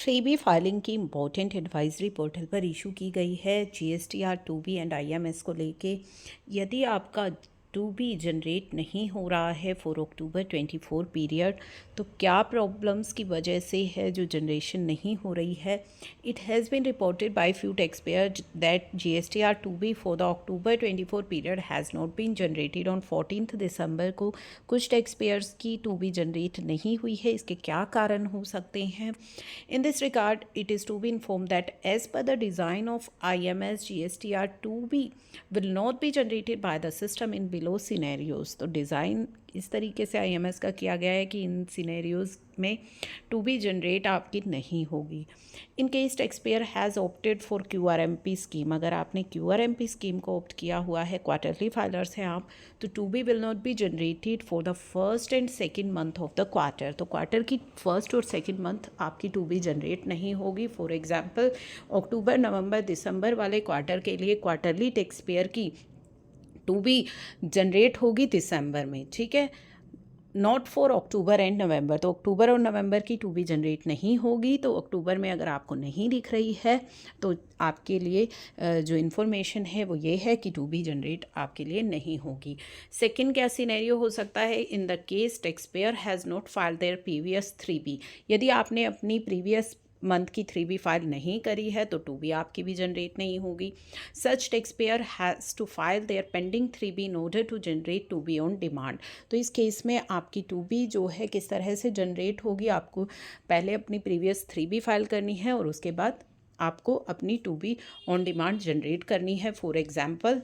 3B filing की important advisory portal पर issue की गई है GSTR 2B एंड IMS को लेके। यदि आपका 2B जनरेट नहीं हो रहा है फॉर अक्टूबर 24 पीरियड, तो क्या प्रॉब्लम्स की वजह से है जो जनरेशन नहीं हो रही है। It has been reported by few taxpayer that GSTR 2B for the October 24 period has not been generated on 14 दिसंबर को। कुछ टैक्स पेयर्स की 2B जनरेट नहीं हुई है, इसके क्या कारण हो सकते हैं। In this regard, it is to be informed that as per the design of IMS, GSTR 2B will not be generated by the system in below scenarios. तो डिज़ाइन इस तरीके से IMS का किया गया है कि इन सिनेरियोज़ में 2B जनरेट आपकी नहीं होगी। In case tax payer has opted for QRMP scheme, अगर आपने QRMP स्कीम को ऑप्ट किया हुआ है, क्वार्टरली फाइलर्स हैं आप, तो 2B will not be generated for the first and second month of the quarter. तो क्वार्टर की फर्स्ट और सेकेंड मंथ आपकी 2B जनरेट नहीं होगी। फॉर एग्जाम्पल, अक्टूबर, नवंबर, दिसंबर वाले क्वार्टर के लिए क्वार्टरली टैक्स पेयर की 2B जनरेट होगी दिसंबर में, ठीक है, not for October and November. तो अक्टूबर और नवंबर की 2B जनरेट नहीं होगी। तो अक्टूबर में अगर आपको नहीं दिख रही है तो आपके लिए जो इन्फॉर्मेशन है वो ये है कि 2B जनरेट आपके लिए नहीं होगी। सेकंड क्या सिनेरियो हो सकता है, in the case tax payer has not filed there previous 3B। यदि आपने अपनी प्रीवियस मंथ की 3B फाइल नहीं करी है तो 2B आपकी भी जनरेट नहीं होगी। Such taxpayer has to file their pending 3B in order to generate 2B on demand. तो इस केस में आपकी 2B जो है किस तरह से जनरेट होगी, आपको पहले अपनी प्रीवियस 3B फाइल करनी है और उसके बाद आपको अपनी 2B ऑन डिमांड जनरेट करनी है। फॉर एग्जाम्पल,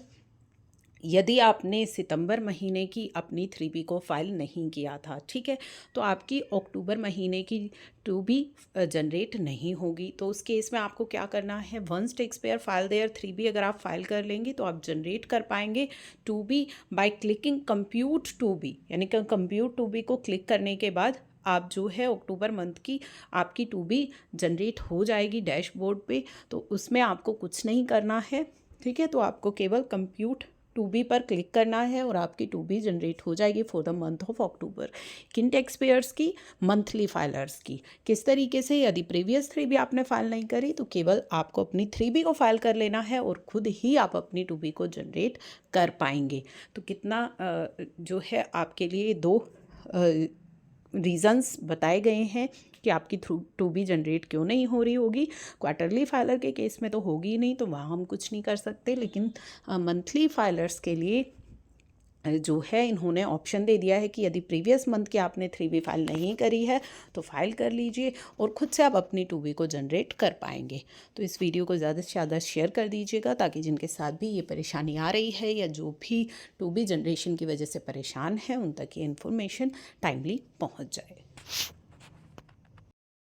यदि आपने सितंबर महीने की अपनी 3B को फाइल नहीं किया था, ठीक है, तो आपकी अक्टूबर महीने की 2B जनरेट नहीं होगी। तो उस केस में आपको क्या करना है, once taxpayer file their 3B अगर आप फाइल कर लेंगे तो आप जनरेट कर पाएंगे 2B by clicking compute 2B, यानी कि कंप्यूट 2B को क्लिक करने के बाद आप जो है अक्टूबर मंथ की आपकी 2B जनरेट हो जाएगी डैशबोर्ड पे। तो उसमें आपको कुछ नहीं करना है, ठीक है, तो आपको केवल कंप्यूट 2B पर क्लिक करना है और आपकी 2B जनरेट हो जाएगी for the month of October. किन टैक्स पेयर्स की, मंथली फाइलर्स की। किस तरीके से, यदि प्रीवियस 3B आपने फाइल नहीं करी तो केवल आपको अपनी 3B को फाइल कर लेना है और खुद ही आप अपनी 2B को जनरेट कर पाएंगे। तो कितना जो है आपके लिए दो रीज़न्स बताए गए हैं कि आपकी 2B जनरेट क्यों नहीं हो रही होगी। क्वार्टरली फाइलर के केस में तो होगी ही नहीं, तो वहाँ हम कुछ नहीं कर सकते, लेकिन मंथली फाइलर्स के लिए जो है इन्होंने ऑप्शन दे दिया है कि यदि प्रीवियस मंथ की आपने 3B फाइल नहीं करी है तो फाइल कर लीजिए और ख़ुद से आप अपनी 2B को जनरेट कर पाएंगे। तो इस वीडियो को ज़्यादा से ज़्यादा शेयर कर दीजिएगा ताकि जिनके साथ भी ये परेशानी आ रही है या जो भी 2B जनरेशन की वजह से परेशान है उन तक ये इन्फॉर्मेशन टाइमली पहुँच जाए।